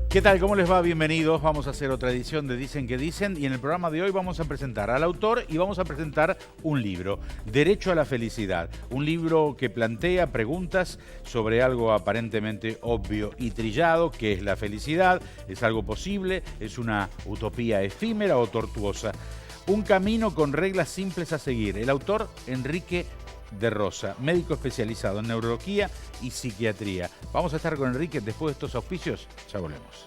¿Qué tal? ¿Cómo les va? Bienvenidos. Vamos a hacer otra edición de Dicen que Dicen y en el programa de hoy vamos a presentar al autor y vamos a presentar un libro, Derecho a la Felicidad. Un libro que plantea preguntas sobre algo aparentemente obvio y trillado, que es la felicidad. ¿Es algo posible? ¿Es una utopía efímera o tortuosa? Un camino con reglas simples a seguir. El autor, Enrique de Rosa, médico especializado en neurología y psiquiatría. Vamos a estar con Enrique después de estos auspicios. Ya volvemos.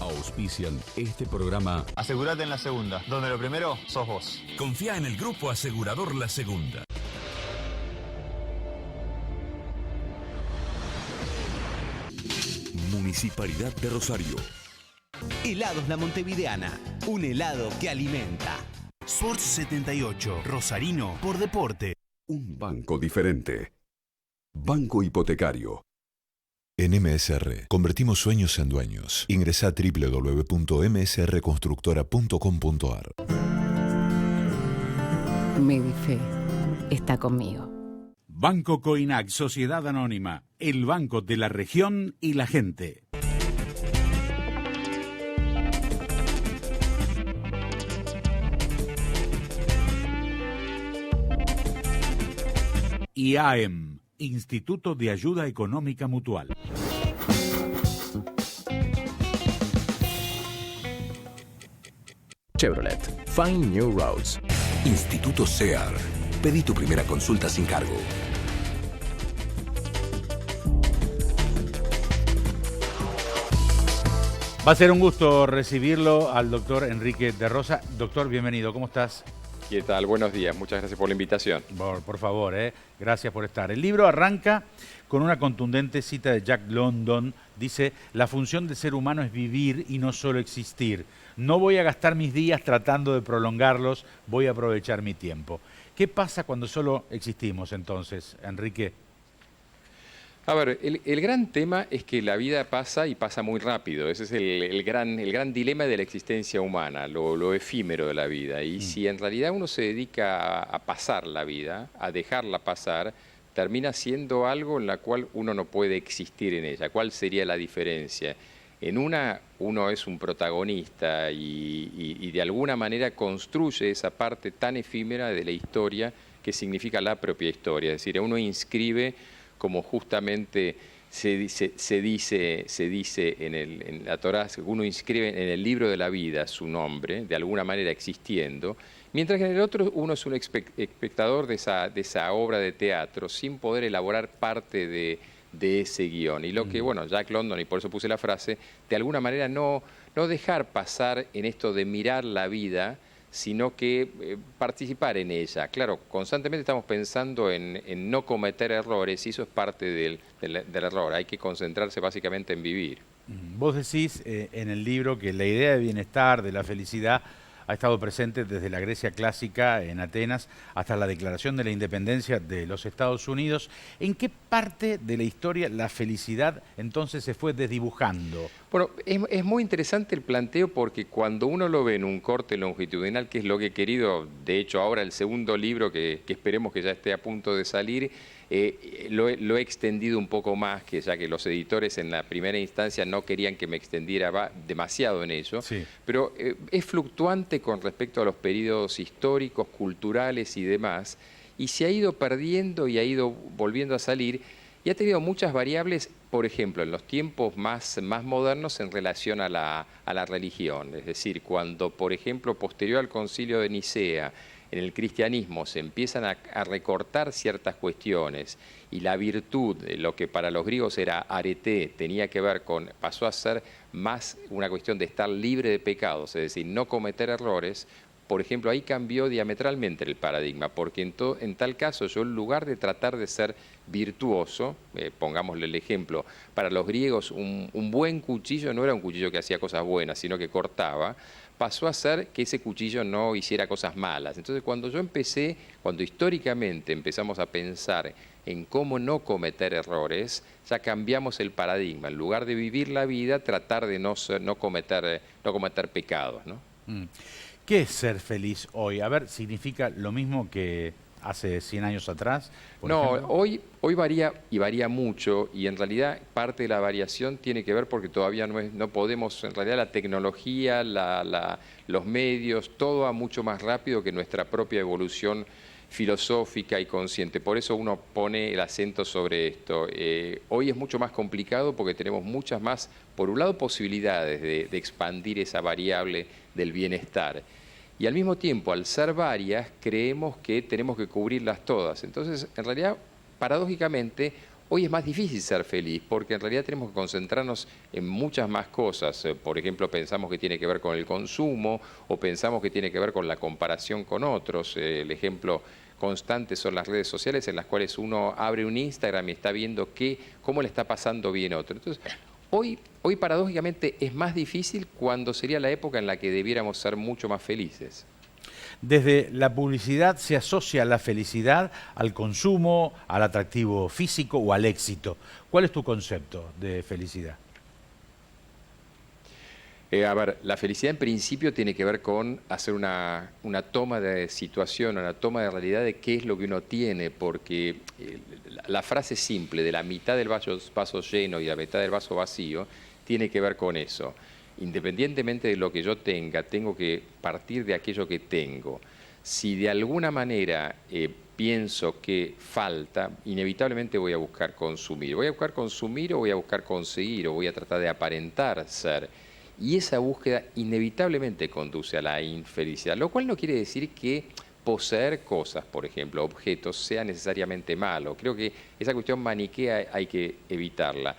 Auspician este programa. Asegúrate en la segunda, donde lo primero sos vos. Confía en el Grupo Asegurador La Segunda. Municipalidad de Rosario. Helados La Montevideana, un helado que alimenta. Sports 78, Rosarino por deporte. Un banco diferente. Banco Hipotecario. En MSR, convertimos sueños en dueños. Ingresá a www.msrconstructora.com.ar. Medife está conmigo. Banco Coinac, Sociedad Anónima, el banco de la región y la gente. IAEM, Instituto de Ayuda Económica Mutual. Chevrolet, Find New Roads. Instituto CEAR. Pedí tu primera consulta sin cargo. Va a ser un gusto recibirlo al doctor Enrique de Rosa. Doctor, bienvenido, ¿cómo estás? ¿Qué tal? Buenos días, muchas gracias por la invitación. Por favor, gracias por estar. El libro arranca con una contundente cita de Jack London. Dice, la función del ser humano es vivir y no solo existir. No voy a gastar mis días tratando de prolongarlos, voy a aprovechar mi tiempo. ¿Qué pasa cuando solo existimos entonces, Enrique? A ver, el gran tema es que la vida pasa y pasa muy rápido. Ese es el gran dilema de la existencia humana, lo efímero de la vida. Y si en realidad uno se dedica a pasar la vida, a dejarla pasar, termina siendo algo en la cual uno no puede existir en ella. ¿Cuál sería la diferencia? En una, uno es un protagonista y de alguna manera construye esa parte tan efímera de la historia que significa la propia historia. Es decir, uno inscribe, como justamente se dice en la Torá, uno inscribe en el libro de la vida su nombre, de alguna manera existiendo, mientras que en el otro uno es un espectador de esa obra de teatro sin poder elaborar parte de ese guión. Y lo que, bueno, Jack London, y por eso puse la frase, de alguna manera no dejar pasar en esto de mirar la vida, sino que participar en ella. Claro, constantemente estamos pensando en no cometer errores y eso es parte del error. Hay que concentrarse básicamente en vivir. Vos decís en el libro que la idea de bienestar, de la felicidad, ha estado presente desde la Grecia clásica en Atenas hasta la declaración de la independencia de los Estados Unidos. ¿En qué parte de la historia la felicidad entonces se fue desdibujando? Bueno, es muy interesante el planteo porque cuando uno lo ve en un corte longitudinal, que es lo que he querido, de hecho ahora el segundo libro que esperemos que ya esté a punto de salir, lo he extendido un poco más, que ya que los editores en la primera instancia no querían que me extendiera demasiado en ello, sí. Pero es fluctuante con respecto a los periodos históricos, culturales y demás, y se ha ido perdiendo y ha ido volviendo a salir, y ha tenido muchas variables, por ejemplo, en los tiempos más modernos en relación a la religión, es decir, cuando, por ejemplo, posterior al Concilio de Nicea, en el cristianismo se empiezan a recortar ciertas cuestiones y la virtud, lo que para los griegos era arete, tenía que ver con, pasó a ser más una cuestión de estar libre de pecados, es decir, no cometer errores. Por ejemplo, ahí cambió diametralmente el paradigma, porque en tal caso yo en lugar de tratar de ser virtuoso, pongámosle el ejemplo, para los griegos un buen cuchillo no era un cuchillo que hacía cosas buenas, sino que cortaba, pasó a ser que ese cuchillo no hiciera cosas malas. Entonces cuando históricamente empezamos a pensar en cómo no cometer errores, ya cambiamos el paradigma. En lugar de vivir la vida, tratar de no cometer pecados, ¿no? ¿Qué es ser feliz hoy? A ver, ¿significa lo mismo que hace 100 años atrás? No, hoy varía y varía mucho, y en realidad parte de la variación tiene que ver porque todavía no podemos, en realidad la tecnología, los medios, todo va mucho más rápido que nuestra propia evolución filosófica y consciente. Por eso uno pone el acento sobre esto. Hoy es mucho más complicado porque tenemos muchas más, por un lado, posibilidades de expandir esa variable del bienestar. Y al mismo tiempo, al ser varias, creemos que tenemos que cubrirlas todas. Entonces, en realidad, paradójicamente, hoy es más difícil ser feliz, porque en realidad tenemos que concentrarnos en muchas más cosas. Por ejemplo, pensamos que tiene que ver con el consumo, o pensamos que tiene que ver con la comparación con otros. El ejemplo constante son las redes sociales en las cuales uno abre un Instagram y está viendo cómo le está pasando bien a otro. Entonces, hoy paradójicamente es más difícil cuando sería la época en la que debiéramos ser mucho más felices. Desde la publicidad se asocia la felicidad al consumo, al atractivo físico o al éxito. ¿Cuál es tu concepto de felicidad? A ver, la felicidad en principio tiene que ver con hacer una toma de situación, una toma de realidad de qué es lo que uno tiene, porque la frase simple de la mitad del vaso lleno y la mitad del vaso vacío tiene que ver con eso. Independientemente de lo que yo tenga, tengo que partir de aquello que tengo. Si de alguna manera pienso que falta, inevitablemente voy a buscar consumir. Voy a buscar consumir o voy a buscar conseguir o voy a tratar de aparentar ser. Y esa búsqueda inevitablemente conduce a la infelicidad, lo cual no quiere decir que poseer cosas, por ejemplo, objetos, sea necesariamente malo. Creo que esa cuestión maniquea hay que evitarla.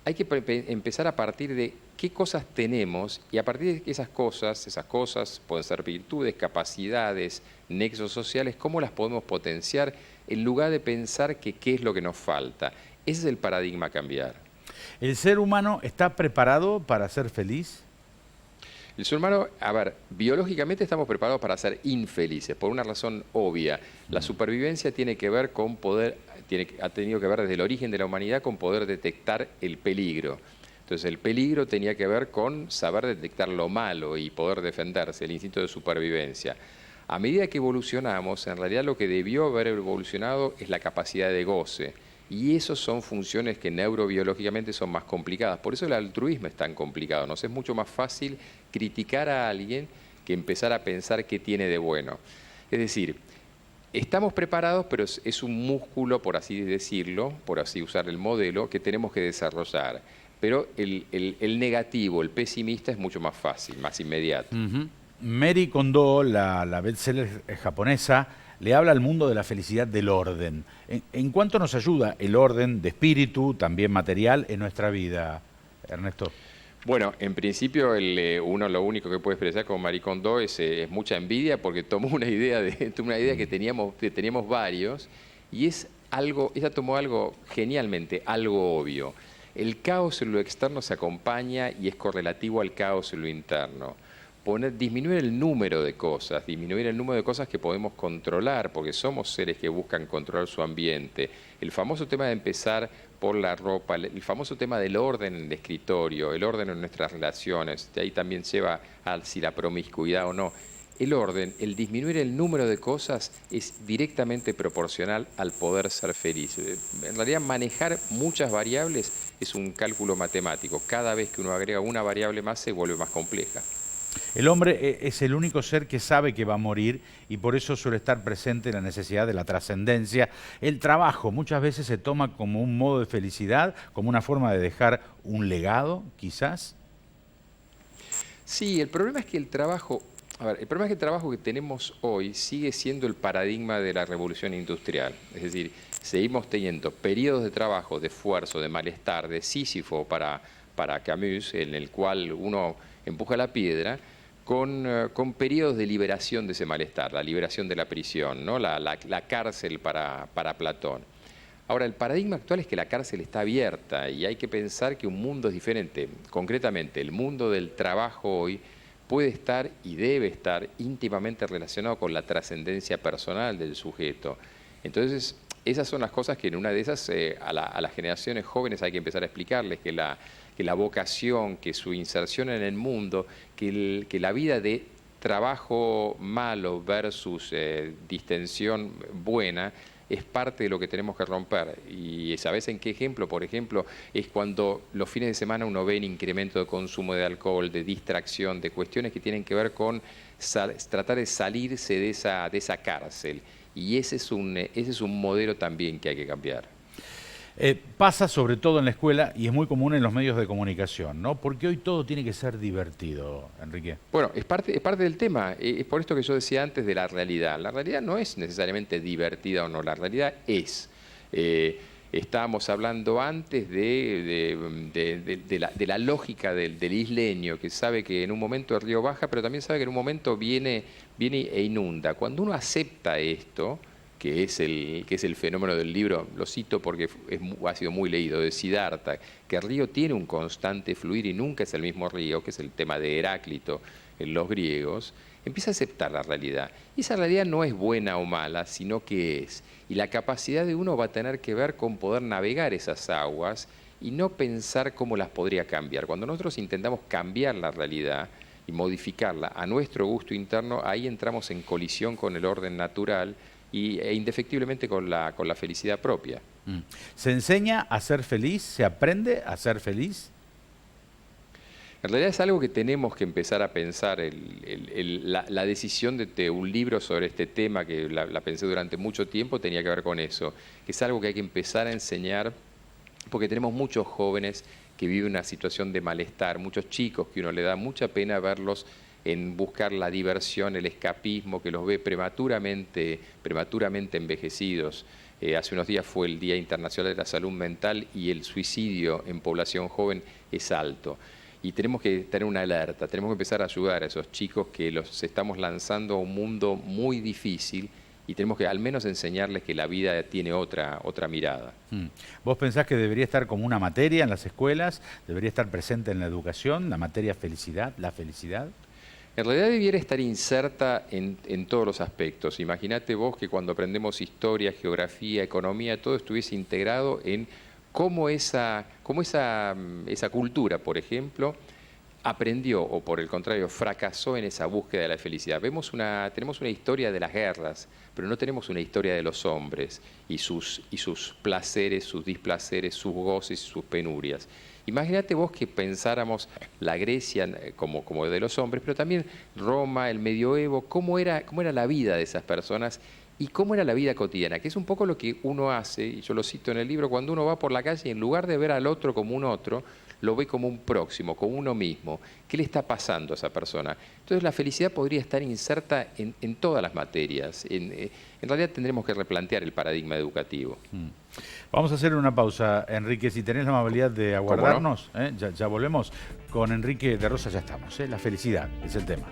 Hay que empezar a partir de qué cosas tenemos y a partir de esas cosas pueden ser virtudes, capacidades, nexos sociales, cómo las podemos potenciar en lugar de pensar que qué es lo que nos falta. Ese es el paradigma a cambiar. ¿El ser humano está preparado para ser feliz? El ser humano, a ver, biológicamente estamos preparados para ser infelices, por una razón obvia. La supervivencia tiene que ver con ha tenido que ver desde el origen de la humanidad con poder detectar el peligro. Entonces el peligro tenía que ver con saber detectar lo malo y poder defenderse, el instinto de supervivencia. A medida que evolucionamos, en realidad lo que debió haber evolucionado es la capacidad de goce. Y esas son funciones que neurobiológicamente son más complicadas. Por eso el altruismo es tan complicado. Nos es mucho más fácil criticar a alguien que empezar a pensar qué tiene de bueno. Es decir, estamos preparados, pero es un músculo, por así decirlo, por así usar el modelo, que tenemos que desarrollar. Pero el negativo, el pesimista, es mucho más fácil, más inmediato. Marie Kondo, la bestseller japonesa, le habla al mundo de la felicidad del orden. ¿En cuánto nos ayuda el orden de espíritu, también material, en nuestra vida, Ernesto? Bueno, en principio uno lo único que puede expresar con Marie Kondo es mucha envidia porque tomó una idea que teníamos varios y ella tomó algo genialmente, algo obvio. El caos en lo externo se acompaña y es correlativo al caos en lo interno. Disminuir el número de cosas que podemos controlar, porque somos seres que buscan controlar su ambiente. El famoso tema de empezar por la ropa, el famoso tema del orden en el escritorio, el orden en nuestras relaciones, de ahí también lleva a si la promiscuidad o no. El orden, el disminuir el número de cosas es directamente proporcional al poder ser feliz. En realidad, manejar muchas variables es un cálculo matemático. Cada vez que uno agrega una variable más, se vuelve más compleja. El hombre es el único ser que sabe que va a morir y por eso suele estar presente la necesidad de la trascendencia. El trabajo muchas veces se toma como un modo de felicidad, como una forma de dejar un legado, quizás. Sí, el problema es que el trabajo que tenemos hoy sigue siendo el paradigma de la revolución industrial. Es decir, seguimos teniendo periodos de trabajo, de esfuerzo, de malestar, de Sísifo para Camus, en el cual uno empuja la piedra, con periodos de liberación de ese malestar, la liberación de la prisión, ¿no? la cárcel para Platón. Ahora, el paradigma actual es que la cárcel está abierta y hay que pensar que un mundo es diferente. Concretamente, el mundo del trabajo hoy puede estar y debe estar íntimamente relacionado con la trascendencia personal del sujeto. Entonces, esas son las cosas que en una de esas a las generaciones jóvenes hay que empezar a explicarles, que la vocación, que su inserción en el mundo, que la vida de trabajo malo versus distensión buena es parte de lo que tenemos que romper. Y ¿sabes en qué ejemplo? Por ejemplo, es cuando los fines de semana uno ve el incremento de consumo de alcohol, de distracción, de cuestiones que tienen que ver con tratar de salirse de esa cárcel. Y ese es un modelo también que hay que cambiar. Pasa sobre todo en la escuela y es muy común en los medios de comunicación, ¿no? Porque hoy todo tiene que ser divertido, Enrique. Bueno, es parte del tema. Es por esto que yo decía antes de la realidad. La realidad no es necesariamente divertida o no, la realidad es. Estábamos hablando antes de la lógica del isleño, que sabe que en un momento el río baja, pero también sabe que en un momento viene e inunda. Cuando uno acepta esto, que es el fenómeno del libro, lo cito porque ha sido muy leído, de Siddhartha, que el río tiene un constante fluir y nunca es el mismo río, que es el tema de Heráclito en los griegos, empieza a aceptar la realidad. Y esa realidad no es buena o mala, sino que es. Y la capacidad de uno va a tener que ver con poder navegar esas aguas y no pensar cómo las podría cambiar. Cuando nosotros intentamos cambiar la realidad y modificarla a nuestro gusto interno, ahí entramos en colisión con el orden natural e indefectiblemente con la felicidad propia. ¿Se enseña a ser feliz? ¿Se aprende a ser feliz? En realidad es algo que tenemos que empezar a pensar. La decisión de un libro sobre este tema, que la pensé durante mucho tiempo, tenía que ver con eso. Que es algo que hay que empezar a enseñar, porque tenemos muchos jóvenes que viven una situación de malestar, muchos chicos que uno le da mucha pena verlos en buscar la diversión, el escapismo, que los ve prematuramente envejecidos. Hace unos días fue el Día Internacional de la Salud Mental y el suicidio en población joven es alto. Y tenemos que tener una alerta, tenemos que empezar a ayudar a esos chicos que los estamos lanzando a un mundo muy difícil y tenemos que al menos enseñarles que la vida tiene otra mirada. ¿Vos pensás que debería estar como una materia en las escuelas? ¿Debería estar presente en la educación, la materia felicidad, la felicidad? En realidad debiera estar inserta en todos los aspectos. Imagínate vos que cuando aprendemos historia, geografía, economía, todo estuviese integrado en cómo esa cultura, por ejemplo, aprendió o por el contrario fracasó en esa búsqueda de la felicidad. Tenemos una historia de las guerras, pero no tenemos una historia de los hombres y sus placeres, sus displaceres, sus goces y sus penurias. Imagínate vos que pensáramos la Grecia como de los hombres, pero también Roma, el medioevo, cómo era la vida de esas personas y cómo era la vida cotidiana, que es un poco lo que uno hace, y yo lo cito en el libro, cuando uno va por la calle y en lugar de ver al otro como un otro, lo ve como un próximo, como uno mismo. ¿Qué le está pasando a esa persona? Entonces la felicidad podría estar inserta en todas las materias. En realidad tendremos que replantear el paradigma educativo. Vamos a hacer una pausa, Enrique, si tenés la amabilidad de aguardarnos, ¿no? Ya volvemos. Con Enrique de Rosa ya estamos, la felicidad es el tema.